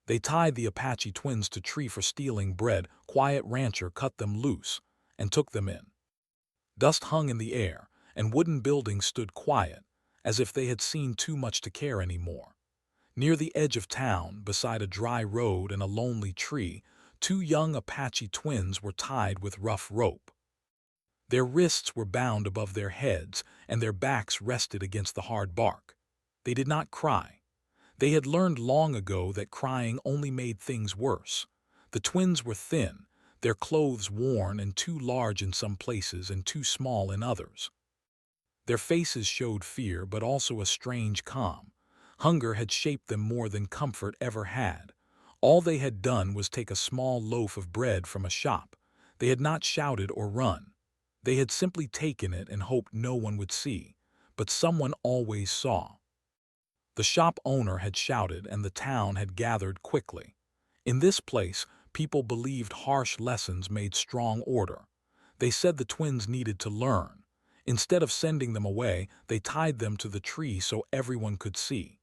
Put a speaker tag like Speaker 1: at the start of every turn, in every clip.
Speaker 1: They tied the Apache twins to a tree for stealing bread. Quiet rancher cut them loose and took them in. Dust hung in the air, and wooden buildings stood quiet, as if they had seen too much to care anymore. Near the edge of town, beside a dry road and a lonely tree, two young Apache twins were tied with rough rope. Their wrists were bound above their heads, and their backs rested against the hard bark. They did not cry. They had learned long ago that crying only made things worse. The twins were thin, their clothes worn and too large in some places and too small in others. Their faces showed fear but also a strange calm. Hunger had shaped them more than comfort ever had. All they had done was take a small loaf of bread from a shop. They had not shouted or run. They had simply taken it and hoped no one would see. But someone always saw. The shop owner had shouted and the town had gathered quickly. In this place, people believed harsh lessons made strong order. They said the twins needed to learn. Instead of sending them away, they tied them to the tree so everyone could see.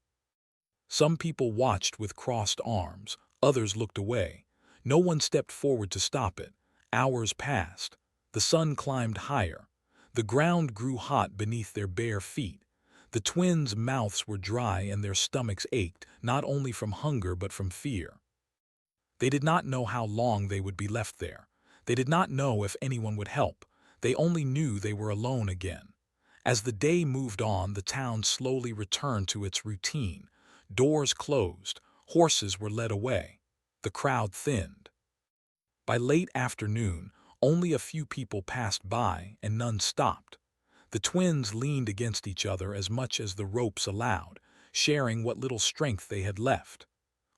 Speaker 1: Some people watched with crossed arms, others looked away. No one stepped forward to stop it. Hours passed. The sun climbed higher. The ground grew hot beneath their bare feet. The twins' mouths were dry and their stomachs ached, not only from hunger but from fear. They did not know how long they would be left there. They did not know if anyone would help. They only knew they were alone again. As the day moved on, the town slowly returned to its routine. Doors closed, horses were led away. The crowd thinned. By late afternoon, only a few people passed by and none stopped. The twins leaned against each other as much as the ropes allowed, sharing what little strength they had left.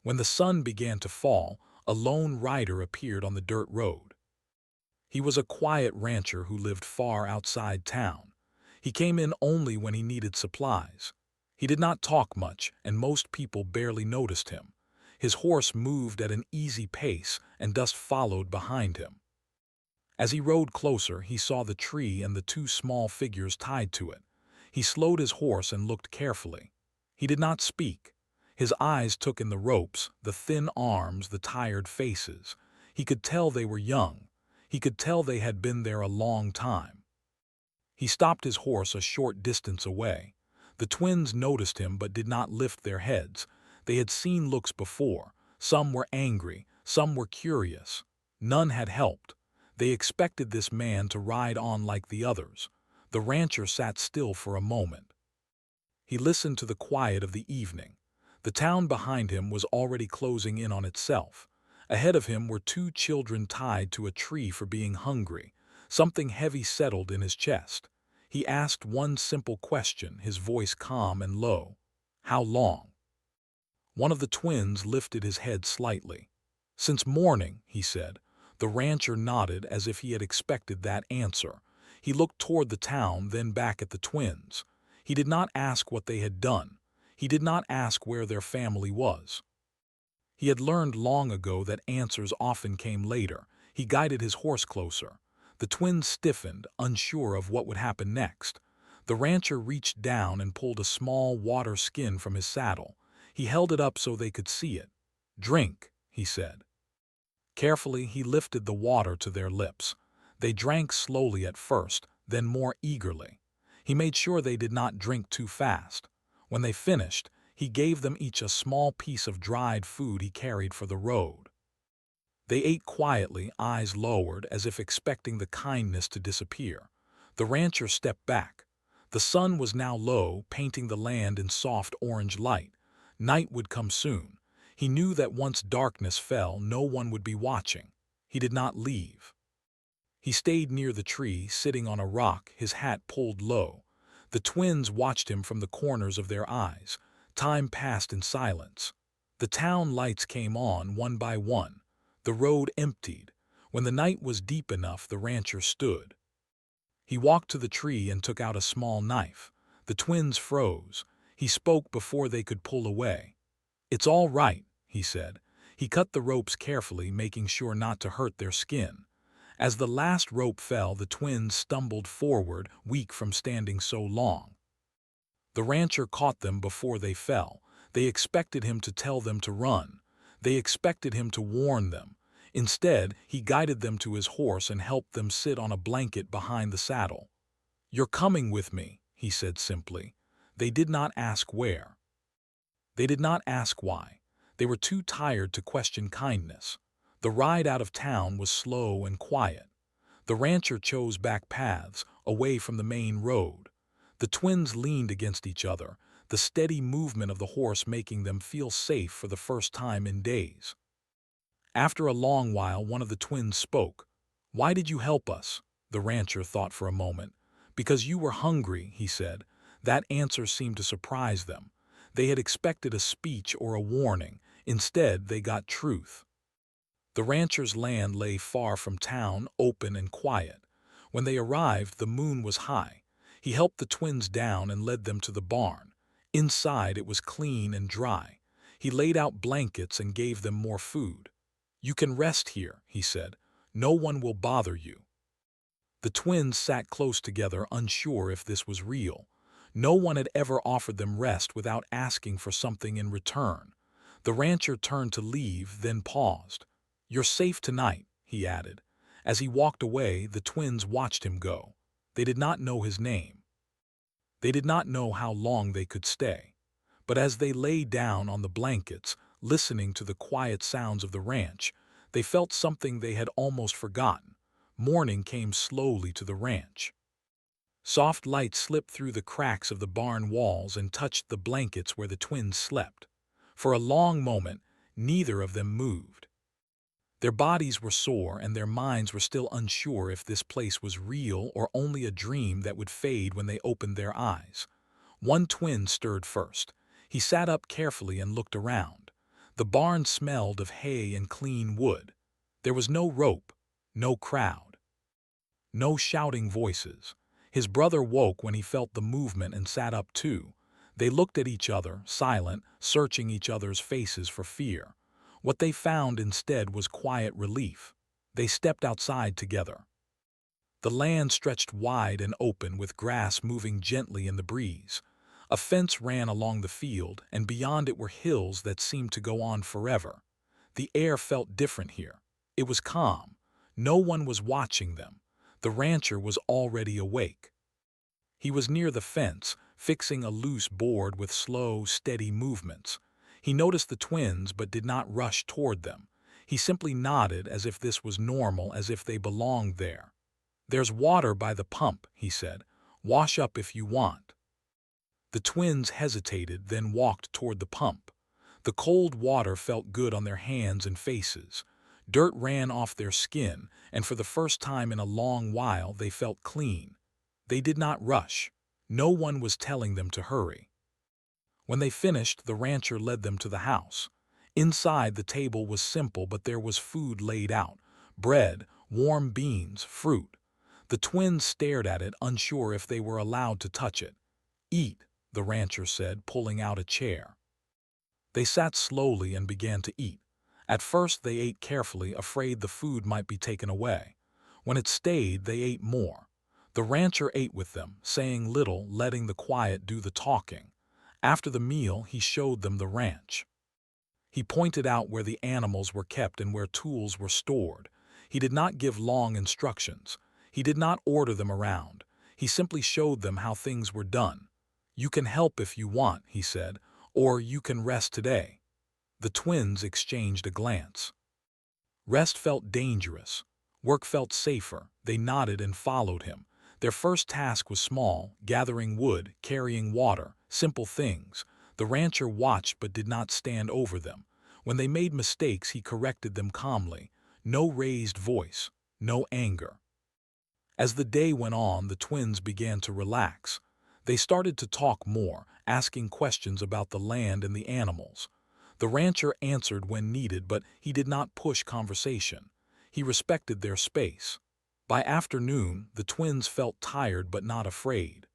Speaker 1: When the sun began to fall, a lone rider appeared on the dirt road. He was a quiet rancher who lived far outside town. He came in only when he needed supplies. He did not talk much, and most people barely noticed him. His horse moved at an easy pace, and dust followed behind him. As he rode closer, he saw the tree and the two small figures tied to it. He slowed his horse and looked carefully. He did not speak. His eyes took in the ropes, the thin arms, the tired faces. He could tell they were young. He could tell they had been there a long time. He stopped his horse a short distance away. The twins noticed him but did not lift their heads. They had seen looks before. Some were angry, some were curious. None had helped. They expected this man to ride on like the others. The rancher sat still for a moment. He listened to the quiet of the evening. The town behind him was already closing in on itself. Ahead of him were two children tied to a tree for being hungry. Something heavy settled in his chest. He asked one simple question, his voice calm and low. "How long?" One of the twins lifted his head slightly. "Since morning," he said. The rancher nodded as if he had expected that answer. He looked toward the town, then back at the twins. He did not ask what they had done. He did not ask where their family was. He had learned long ago that answers often came later. He guided his horse closer. The twins stiffened, unsure of what would happen next. The rancher reached down and pulled a small water skin from his saddle. He held it up so they could see it. "Drink," he said. Carefully, he lifted the water to their lips. They drank slowly at first, then more eagerly. He made sure they did not drink too fast. When they finished, he gave them each a small piece of dried food he carried for the road. They ate quietly, eyes lowered, as if expecting the kindness to disappear. The rancher stepped back. The sun was now low, painting the land in soft orange light. Night would come soon. He knew that once darkness fell, no one would be watching. He did not leave. He stayed near the tree, sitting on a rock, his hat pulled low. The twins watched him from the corners of their eyes. Time passed in silence. The town lights came on, one by one. The road emptied. When the night was deep enough, the rancher stood. He walked to the tree and took out a small knife. The twins froze. He spoke before they could pull away. "It's all right," he said. He cut the ropes carefully, making sure not to hurt their skin. As the last rope fell, the twins stumbled forward, weak from standing so long. The rancher caught them before they fell. They expected him to tell them to run. They expected him to warn them. Instead, he guided them to his horse and helped them sit on a blanket behind the saddle. "You're coming with me," he said simply. They did not ask where. They did not ask why. They were too tired to question kindness. The ride out of town was slow and quiet. The rancher chose back paths, away from the main road. The twins leaned against each other, the steady movement of the horse making them feel safe for the first time in days. After a long while, one of the twins spoke. "Why did you help us?" The rancher thought for a moment. "Because you were hungry," he said. That answer seemed to surprise them. They had expected a speech or a warning. Instead, they got truth. The rancher's land lay far from town, open and quiet. When they arrived, the moon was high. He helped the twins down and led them to the barn. Inside, it was clean and dry. He laid out blankets and gave them more food. "You can rest here," he said. "No one will bother you." The twins sat close together, unsure if this was real. No one had ever offered them rest without asking for something in return. The rancher turned to leave, then paused. "You're safe tonight," he added. As he walked away, the twins watched him go. They did not know his name. They did not know how long they could stay. But as they lay down on the blankets, listening to the quiet sounds of the ranch, they felt something they had almost forgotten. Morning came slowly to the ranch. Soft light slipped through the cracks of the barn walls and touched the blankets where the twins slept. For a long moment, neither of them moved. Their bodies were sore and their minds were still unsure if this place was real or only a dream that would fade when they opened their eyes. One twin stirred first. He sat up carefully and looked around. The barn smelled of hay and clean wood. There was no rope, no crowd, no shouting voices. His brother woke when he felt the movement and sat up too. They looked at each other, silent, searching each other's faces for fear. What they found instead was quiet relief. They stepped outside together. The land stretched wide and open, with grass moving gently in the breeze. A fence ran along the field, and beyond it were hills that seemed to go on forever. The air felt different here. It was calm. No one was watching them. The rancher was already awake. He was near the fence, fixing a loose board with slow, steady movements. He noticed the twins but did not rush toward them. He simply nodded as if this was normal, as if they belonged there. "There's water by the pump," he said. "Wash up if you want." The twins hesitated, then walked toward the pump. The cold water felt good on their hands and faces. Dirt ran off their skin, and for the first time in a long while they felt clean. They did not rush. No one was telling them to hurry. When they finished, the rancher led them to the house. Inside, the table was simple, but there was food laid out: bread, warm beans, fruit. The twins stared at it, unsure if they were allowed to touch it. "Eat," the rancher said, pulling out a chair. They sat slowly and began to eat. At first they ate carefully, afraid the food might be taken away. When it stayed, they ate more. The rancher ate with them, saying little, letting the quiet do the talking. After the meal, he showed them the ranch. He pointed out where the animals were kept and where tools were stored. He did not give long instructions. He did not order them around. He simply showed them how things were done. "You can help if you want," he said, "or you can rest today." The twins exchanged a glance. Rest felt dangerous. Work felt safer. They nodded and followed him. Their first task was small: gathering wood, carrying water, simple things. The rancher watched but did not stand over them. When they made mistakes, he corrected them calmly. No raised voice, no anger. As the day went on, the twins began to relax. They started to talk more, asking questions about the land and the animals. The rancher answered when needed, but he did not push conversation. He respected their space. By afternoon, the twins felt tired but not afraid.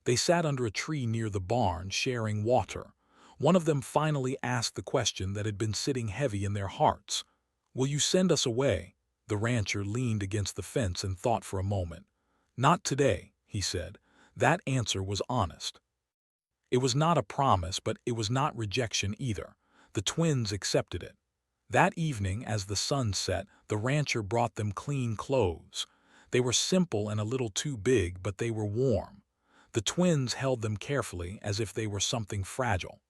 Speaker 1: They sat under a tree near the barn, sharing water. One of them finally asked the question that had been sitting heavy in their hearts. "Will you send us away?" The rancher leaned against the fence and thought for a moment. "Not today," he said. That answer was honest. It was not a promise, but it was not rejection either. The twins accepted it. That evening, as the sun set, the rancher brought them clean clothes. They were simple and a little too big, but they were warm. The twins held them carefully as if they were something fragile.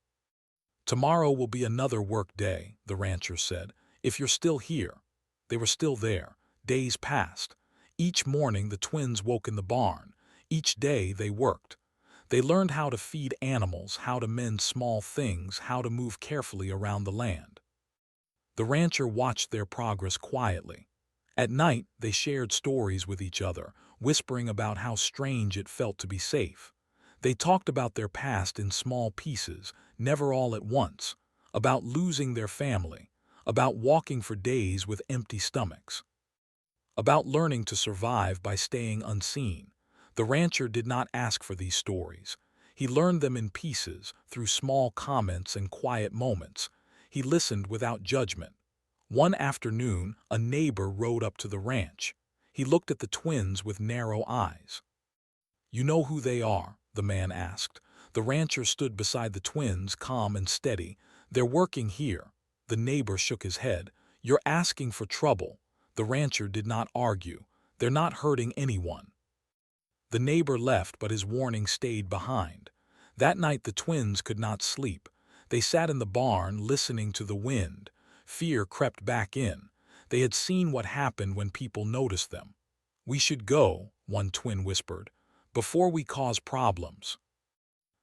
Speaker 1: "Tomorrow will be another work day," the rancher said, "if you're still here." They were still there. Days passed. Each morning the twins woke in the barn. Each day they worked. They learned how to feed animals, how to mend small things, how to move carefully around the land. The rancher watched their progress quietly. At night, they shared stories with each other, whispering about how strange it felt to be safe. They talked about their past in small pieces, never all at once, about losing their family, about walking for days with empty stomachs, about learning to survive by staying unseen. The rancher did not ask for these stories. He learned them in pieces, through small comments and quiet moments. He listened without judgment. One afternoon, a neighbor rode up to the ranch. He looked at the twins with narrow eyes. "You know who they are?" the man asked. The rancher stood beside the twins, calm and steady. "They're working here." The neighbor shook his head. "You're asking for trouble." The rancher did not argue. "They're not hurting anyone." The neighbor left, but his warning stayed behind. That night the twins could not sleep. They sat in the barn, listening to the wind. Fear crept back in. They had seen what happened when people noticed them. "We should go," one twin whispered, "before we cause problems."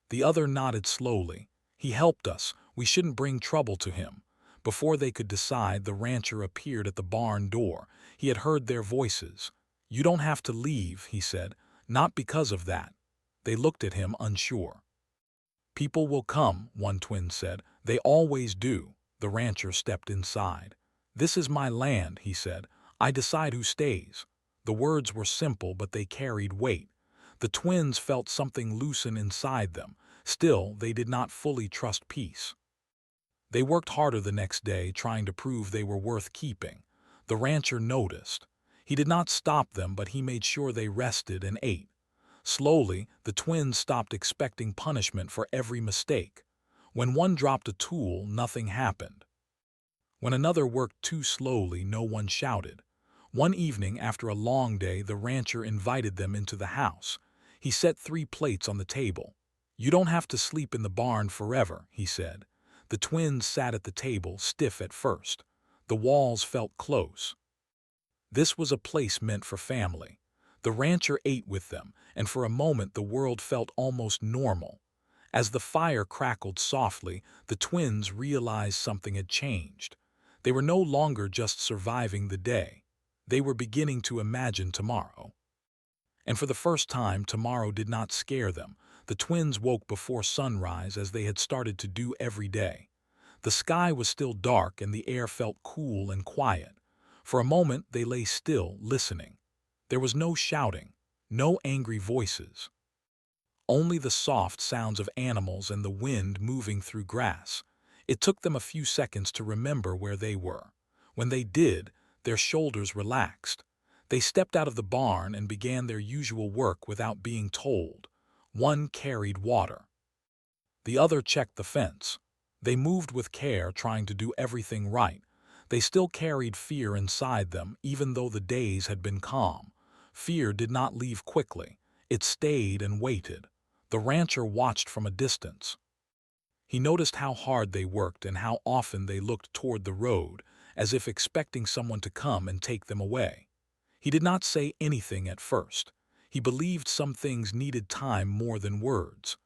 Speaker 1: The other nodded slowly. "He helped us. We shouldn't bring trouble to him." Before they could decide, the rancher appeared at the barn door. He had heard their voices. "You don't have to leave," he said. "Not because of that." They looked at him, unsure. "People will come," one twin said. "They always do." The rancher stepped inside. "This is my land," he said. "I decide who stays." The words were simple, but they carried weight. The twins felt something loosen inside them. Still, they did not fully trust peace. They worked harder the next day, trying to prove they were worth keeping. The rancher noticed. He did not stop them, but he made sure they rested and ate. Slowly, the twins stopped expecting punishment for every mistake. When one dropped a tool, nothing happened. When another worked too slowly, no one shouted. One evening, after a long day, the rancher invited them into the house. He set 3 plates on the table. "You don't have to sleep in the barn forever," he said. The twins sat at the table, stiff at first. The walls felt close. This was a place meant for family. The rancher ate with them, and for a moment the world felt almost normal. As the fire crackled softly, the twins realized something had changed. They were no longer just surviving the day. They were beginning to imagine tomorrow. And for the first time, tomorrow did not scare them. The twins woke before sunrise, as they had started to do every day. The sky was still dark and the air felt cool and quiet. For a moment they lay still, listening. There was no shouting, no angry voices. Only the soft sounds of animals and the wind moving through grass. It took them a few seconds to remember where they were. When they did, their shoulders relaxed. They stepped out of the barn and began their usual work without being told. One carried water. The other checked the fence. They moved with care, trying to do everything right. They still carried fear inside them, even though the days had been calm. Fear did not leave quickly. It stayed and waited. The rancher watched from a distance. He noticed how hard they worked and how often they looked toward the road, as if expecting someone to come and take them away. He did not say anything at first. He believed some things needed time more than words.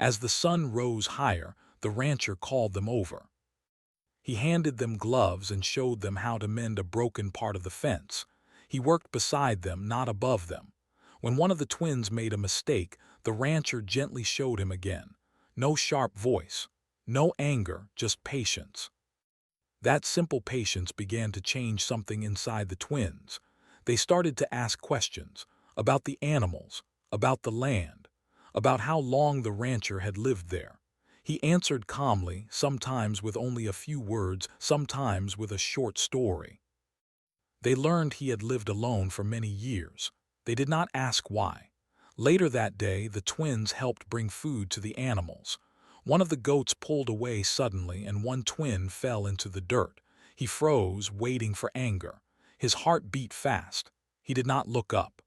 Speaker 1: As the sun rose higher, the rancher called them over. He handed them gloves and showed them how to mend a broken part of the fence. He worked beside them, not above them. When one of the twins made a mistake, the rancher gently showed him again. No sharp voice, no anger, just patience. That simple patience began to change something inside the twins. They started to ask questions about the animals, about the land, about how long the rancher had lived there. He answered calmly, sometimes with only a few words, sometimes with a short story. They learned he had lived alone for many years. They did not ask why. Later that day, the twins helped bring food to the animals. One of the goats pulled away suddenly and one twin fell into the dirt. He froze, waiting for anger. His heart beat fast. He did not look up.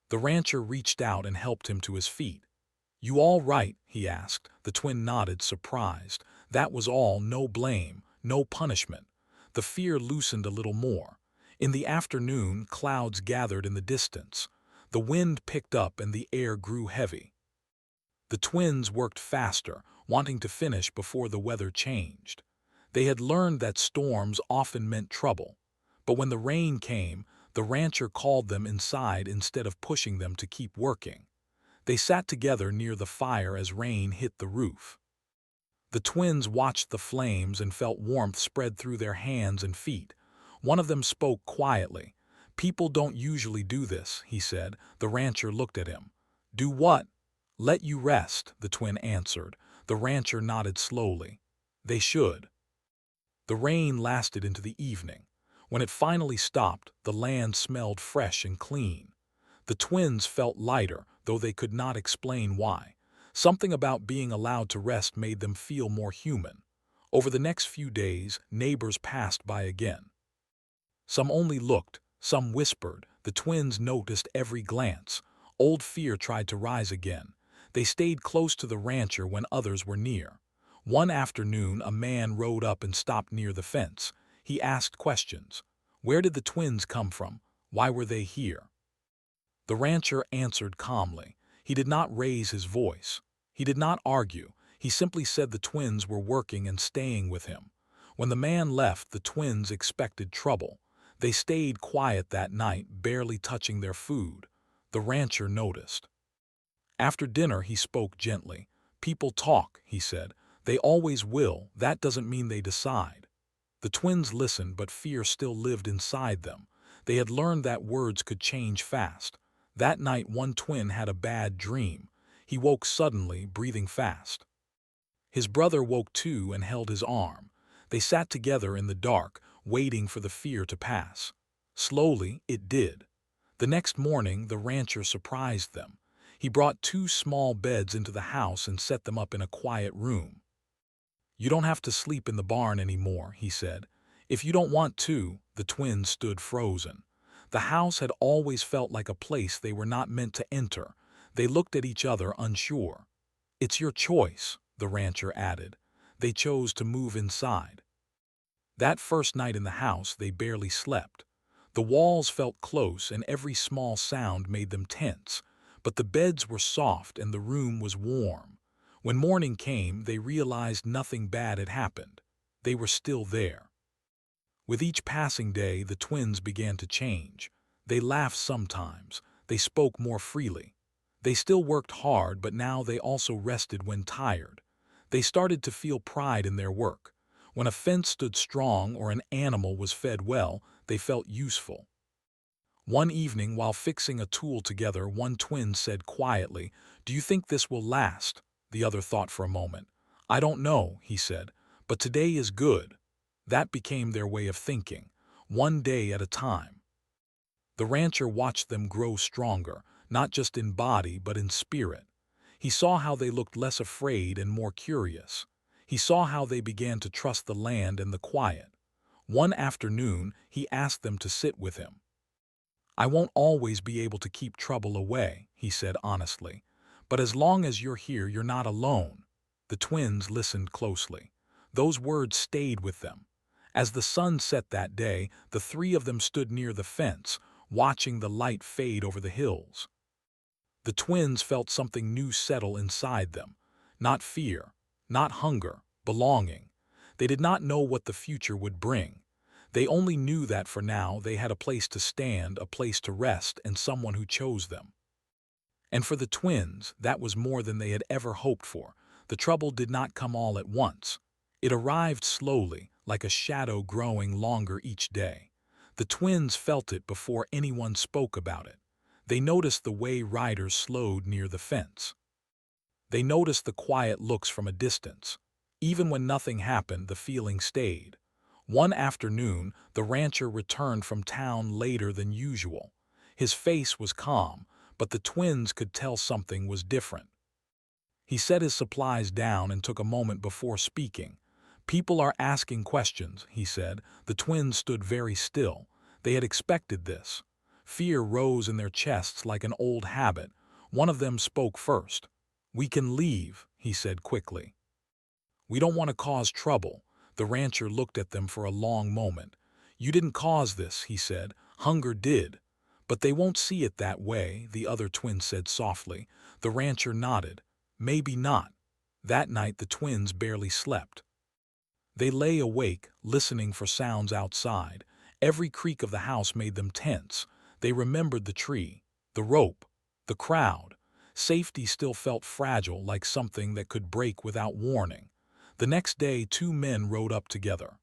Speaker 1: The rancher reached out and helped him to his feet. "You all right?" he asked. The twin nodded, surprised. That was all, no blame, no punishment. The fear loosened a little more. In the afternoon, clouds gathered in the distance. The wind picked up and the air grew heavy. The twins worked faster, wanting to finish before the weather changed. They had learned that storms often meant trouble. But when the rain came, the rancher called them inside instead of pushing them to keep working. They sat together near the fire as rain hit the roof. The twins watched the flames and felt warmth spread through their hands and feet. One of them spoke quietly. "People don't usually do this," he said. The rancher looked at him. "Do what?" "Let you rest," the twin answered. The rancher nodded slowly. "They should." The rain lasted into the evening. When it finally stopped, the land smelled fresh and clean. The twins felt lighter, though they could not explain why. Something about being allowed to rest made them feel more human. Over the next few days, neighbors passed by again. Some only looked, some whispered. The twins noticed every glance. Old fear tried to rise again. They stayed close to the rancher when others were near. One afternoon, a man rode up and stopped near the fence. He asked questions. Where did the twins come from? Why were they here? The rancher answered calmly. He did not raise his voice. He did not argue. He simply said the twins were working and staying with him. When the man left, the twins expected trouble. They stayed quiet that night, barely touching their food. The rancher noticed. After dinner, he spoke gently. "People talk," he said. "They always will. That doesn't mean they decide." The twins listened, but fear still lived inside them. They had learned that words could change fast. That night, one twin had a bad dream. He woke suddenly, breathing fast. His brother woke too and held his arm. They sat together in the dark, waiting for the fear to pass. Slowly, it did. The next morning, the rancher surprised them. He brought 2 small beds into the house and set them up in a quiet room. "You don't have to sleep in the barn anymore," he said. "If you don't want to." The twins stood frozen. The house had always felt like a place they were not meant to enter. They looked at each other, unsure. "It's your choice," the rancher added. They chose to move inside. That first night in the house, they barely slept. The walls felt close and every small sound made them tense. But the beds were soft and the room was warm. When morning came, they realized nothing bad had happened. They were still there. With each passing day, the twins began to change. They laughed sometimes. They spoke more freely. They still worked hard, but now they also rested when tired. They started to feel pride in their work. When a fence stood strong or an animal was fed well, they felt useful. One evening, while fixing a tool together, one twin said quietly, "Do you think this will last?" The other thought for a moment. "I don't know," he said, "but today is good." That became their way of thinking, one day at a time. The rancher watched them grow stronger, not just in body but in spirit. He saw how they looked less afraid and more curious. He saw how they began to trust the land and the quiet. One afternoon, he asked them to sit with him. "I won't always be able to keep trouble away," he said honestly. "But as long as you're here, you're not alone." The twins listened closely. Those words stayed with them. As the sun set that day, the 3 of them stood near the fence, watching the light fade over the hills. The twins felt something new settle inside them. Not fear, not hunger, belonging. They did not know what the future would bring. They only knew that for now they had a place to stand, a place to rest, and someone who chose them. And for the twins, that was more than they had ever hoped for. The trouble did not come all at once. It arrived slowly, like a shadow growing longer each day. The twins felt it before anyone spoke about it. They noticed the way riders slowed near the fence. They noticed the quiet looks from a distance. Even when nothing happened, the feeling stayed. One afternoon, the rancher returned from town later than usual. His face was calm, but the twins could tell something was different. He set his supplies down and took a moment before speaking. "People are asking questions," he said. The twins stood very still. They had expected this. Fear rose in their chests like an old habit. One of them spoke first. "We can leave," he said quickly. "We don't want to cause trouble." The rancher looked at them for a long moment. "You didn't cause this," he said. "Hunger did." "But they won't see it that way," the other twin said softly. The rancher nodded. "Maybe not." That night the twins barely slept. They lay awake, listening for sounds outside. Every creak of the house made them tense. They remembered the tree, the rope, the crowd. Safety still felt fragile, like something that could break without warning. The next day, two men rode up together.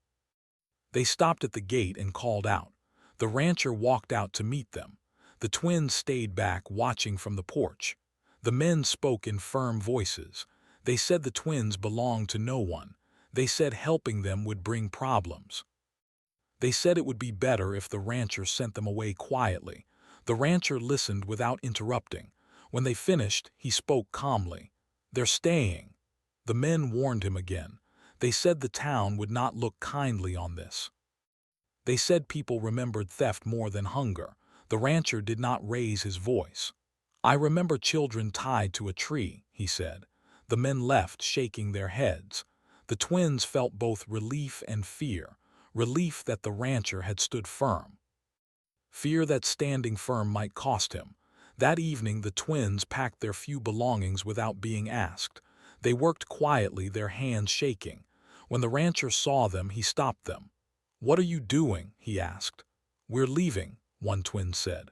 Speaker 1: They stopped at the gate and called out. The rancher walked out to meet them. The twins stayed back, watching from the porch. The men spoke in firm voices. They said the twins belonged to no one. They said helping them would bring problems. They said it would be better if the rancher sent them away quietly. The rancher listened without interrupting. When they finished, he spoke calmly. "They're staying." The men warned him again. They said the town would not look kindly on this. They said people remembered theft more than hunger. The rancher did not raise his voice. "I remember children tied to a tree," he said. The men left, shaking their heads. The twins felt both relief and fear. Relief that the rancher had stood firm. Fear that standing firm might cost him. That evening the twins packed their few belongings without being asked. They worked quietly, their hands shaking. When the rancher saw them, he stopped them. "What are you doing?" he asked. "We're leaving," one twin said.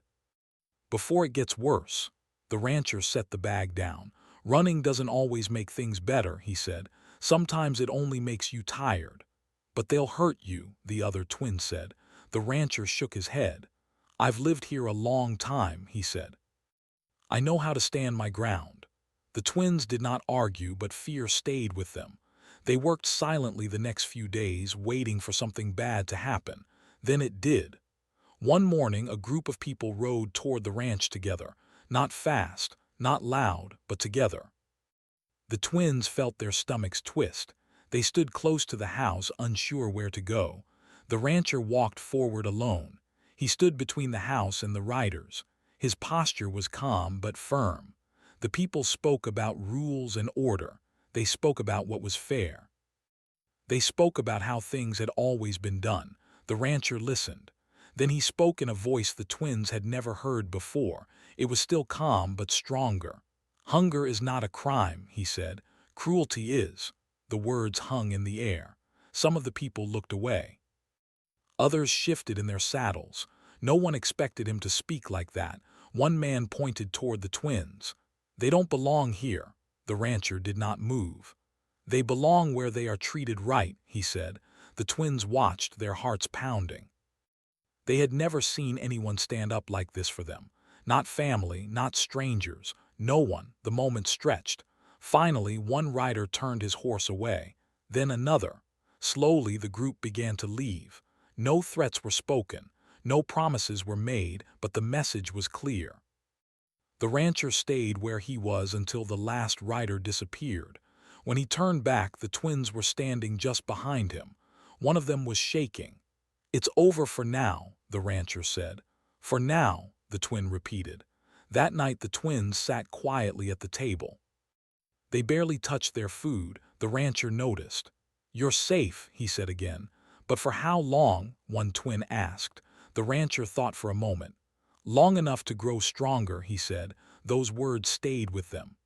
Speaker 1: "Before it gets worse." The rancher set the bag down. "Running doesn't always make things better," he said. "Sometimes it only makes you tired." "But they'll hurt you," the other twin said. The rancher shook his head. "I've lived here a long time," he said. "I know how to stand my ground." The twins did not argue, but fear stayed with them. They worked silently the next few days, waiting for something bad to happen. Then it did. One morning, a group of people rode toward the ranch together. Not fast, not loud, but together. The twins felt their stomachs twist. They stood close to the house, unsure where to go. The rancher walked forward alone. He stood between the house and the riders. His posture was calm but firm. The people spoke about rules and order. They spoke about what was fair. They spoke about how things had always been done. The rancher listened. Then he spoke in a voice the twins had never heard before. It was still calm but stronger. "Hunger is not a crime," he said. "Cruelty is." The words hung in the air. Some of the people looked away. Others shifted in their saddles. No one expected him to speak like that. One man pointed toward the twins. "They don't belong here." The rancher did not move. "They belong where they are treated right," he said. The twins watched, their hearts pounding. They had never seen anyone stand up like this for them. Not family, not strangers, no one. The moment stretched. Finally, one rider turned his horse away. Then another. Slowly, the group began to leave. No threats were spoken. No promises were made, but the message was clear. The rancher stayed where he was until the last rider disappeared. When he turned back, the twins were standing just behind him. One of them was shaking. "It's over for now," the rancher said. "For now," the twin repeated. That night the twins sat quietly at the table. They barely touched their food. The rancher noticed. "You're safe," he said again. "But for how long?" one twin asked. The rancher thought for a moment. "Long enough to grow stronger," he said. Those words stayed with them.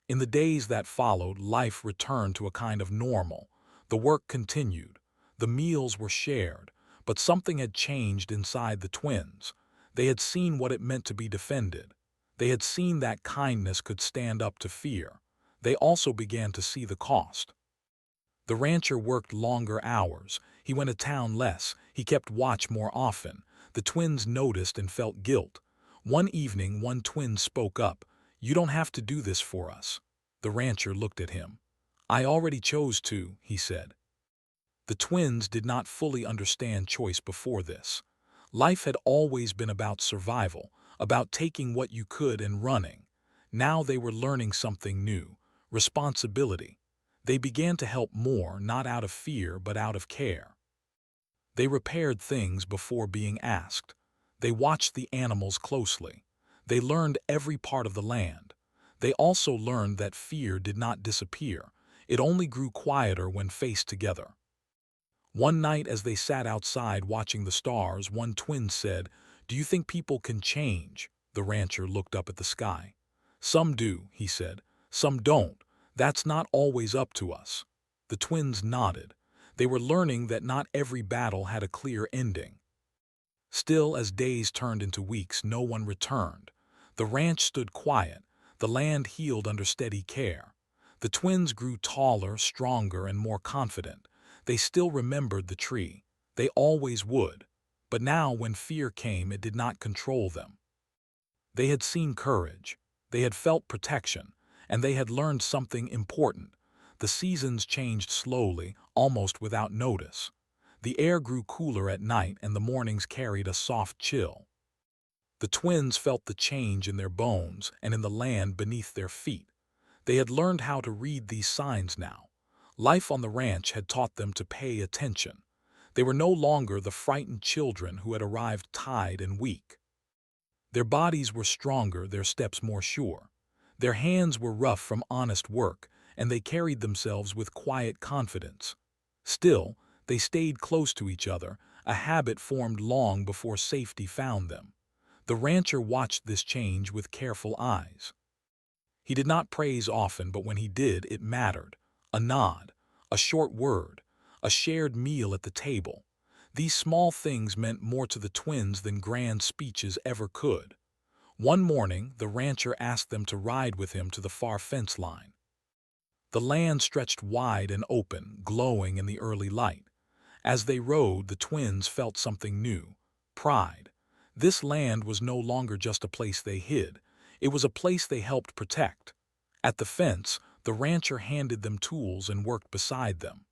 Speaker 1: In the days that followed, life returned to a kind of normal. The work continued. The meals were shared. But something had changed inside the twins. They had seen what it meant to be defended. They had seen that kindness could stand up to fear. They also began to see the cost. The rancher worked longer hours. He went to town less. He kept watch more often. The twins noticed and felt guilt. One evening, one twin spoke up. "You don't have to do this for us." The rancher looked at him. "I already chose to," he said. The twins did not fully understand choice before this. Life had always been about survival, about taking what you could and running. Now they were learning something new. responsibility. They began to help more, not out of fear but out of care. They repaired things before being asked. They watched the animals closely. They learned every part of the land. They also learned that fear did not disappear. It only grew quieter when faced together. One night as they sat outside watching the stars, one twin said, "Do you think people can change?" The rancher looked up at the sky. "Some do," he said. "Some don't. That's not always up to us." The twins nodded. They were learning that not every battle had a clear ending. Still, as days turned into weeks, no one returned. The ranch stood quiet. The land healed under steady care. The twins grew taller, stronger, and more confident. They still remembered the tree. They always would. But now, when fear came, it did not control them. They had seen courage. They had felt protection. And they had learned something important. The seasons changed slowly, almost without notice. The air grew cooler at night and the mornings carried a soft chill. The twins felt the change in their bones and in the land beneath their feet. They had learned how to read these signs now. Life on the ranch had taught them to pay attention. They were no longer the frightened children who had arrived tired and weak. Their bodies were stronger, their steps more sure. Their hands were rough from honest work, and they carried themselves with quiet confidence. Still, they stayed close to each other, a habit formed long before safety found them. The rancher watched this change with careful eyes. He did not praise often, but when he did, it mattered. A nod, a short word, a shared meal at the table. These small things meant more to the twins than grand speeches ever could. One morning, the rancher asked them to ride with him to the far fence line. The land stretched wide and open, glowing in the early light. As they rode, the twins felt something new: pride. This land was no longer just a place they hid. It was a place they helped protect. At the fence, the rancher handed them tools and worked beside them.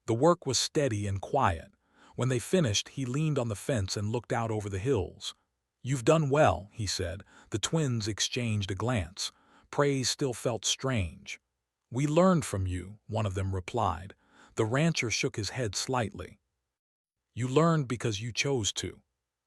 Speaker 1: The work was steady and quiet. When they finished, he leaned on the fence and looked out over the hills. "You've done well," he said. The twins exchanged a glance. Praise still felt strange. "We learned from you," one of them replied. The rancher shook his head slightly. "You learned because you chose to."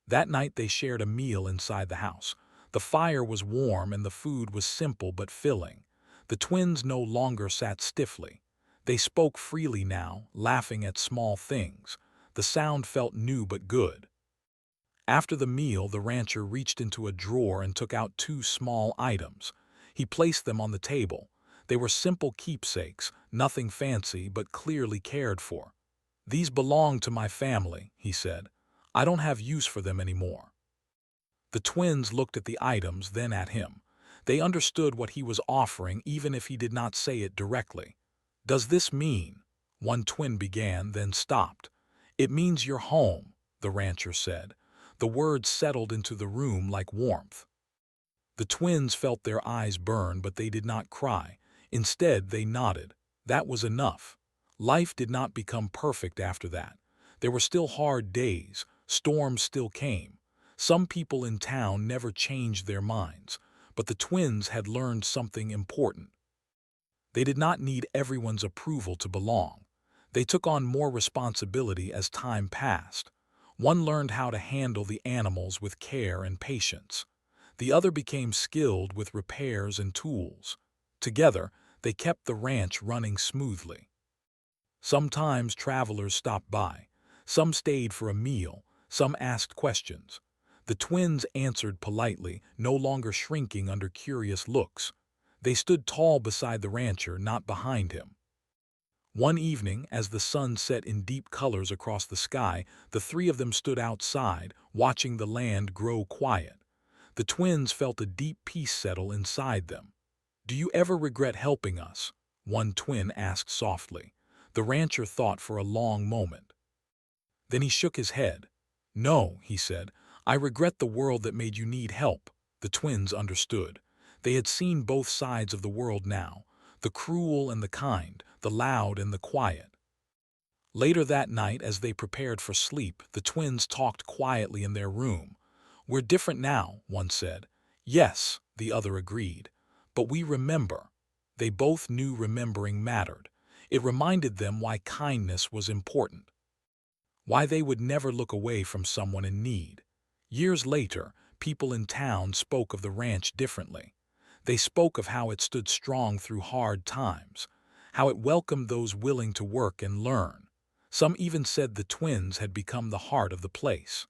Speaker 1: That night they shared a meal inside the house. The fire was warm and the food was simple but filling. The twins no longer sat stiffly. They spoke freely now, laughing at small things. The sound felt new but good. After the meal, the rancher reached into a drawer and took out two small items. He placed them on the table. They were simple keepsakes, nothing fancy but clearly cared for. "These belong to my family," he said. "I don't have use for them anymore." The twins looked at the items, then at him. They understood what he was offering even if he did not say it directly. "Does this mean—" one twin began, then stopped. "It means you're home," the rancher said. The words settled into the room like warmth. The twins felt their eyes burn, but they did not cry. Instead, they nodded. That was enough. Life did not become perfect after that. There were still hard days. Storms still came. Some people in town never changed their minds. But the twins had learned something important. They did not need everyone's approval to belong. They took on more responsibility as time passed. One learned how to handle the animals with care and patience. The other became skilled with repairs and tools. Together, they kept the ranch running smoothly. Sometimes travelers stopped by. Some stayed for a meal. Some asked questions. The twins answered politely, no longer shrinking under curious looks. They stood tall beside the rancher, not behind him. One evening, as the sun set in deep colors across the sky, the three of them stood outside, watching the land grow quiet. The twins felt a deep peace settle inside them. "Do you ever regret helping us?" one twin asked softly. The rancher thought for a long moment. Then he shook his head. "No," he said. "I regret the world that made you need help." The twins understood. They had seen both sides of the world now, the cruel and the kind, the loud and the quiet. Later that night, as they prepared for sleep, the twins talked quietly in their room. "We're different now," one said. "Yes," the other agreed. "But we remember." They both knew remembering mattered. It reminded them why kindness was important, why they would never look away from someone in need. Years later, people in town spoke of the ranch differently. They spoke of how it stood strong through hard times, how it welcomed those willing to work and learn. Some even said the twins had become the heart of the place.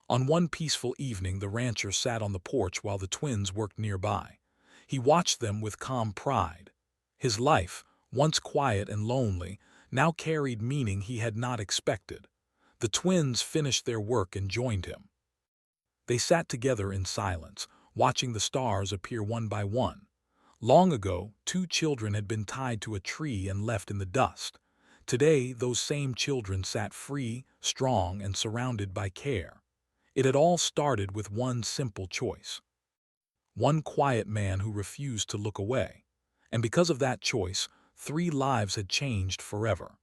Speaker 1: On one peaceful evening, the rancher sat on the porch while the twins worked nearby. He watched them with calm pride. His life, once quiet and lonely, now carried meaning he had not expected. The twins finished their work and joined him. They sat together in silence, watching the stars appear one by one. Long ago, two children had been tied to a tree and left in the dust. Today, those same children sat free, strong, and surrounded by care. It had all started with one simple choice. One quiet man who refused to look away. And because of that choice, 3 lives had changed forever.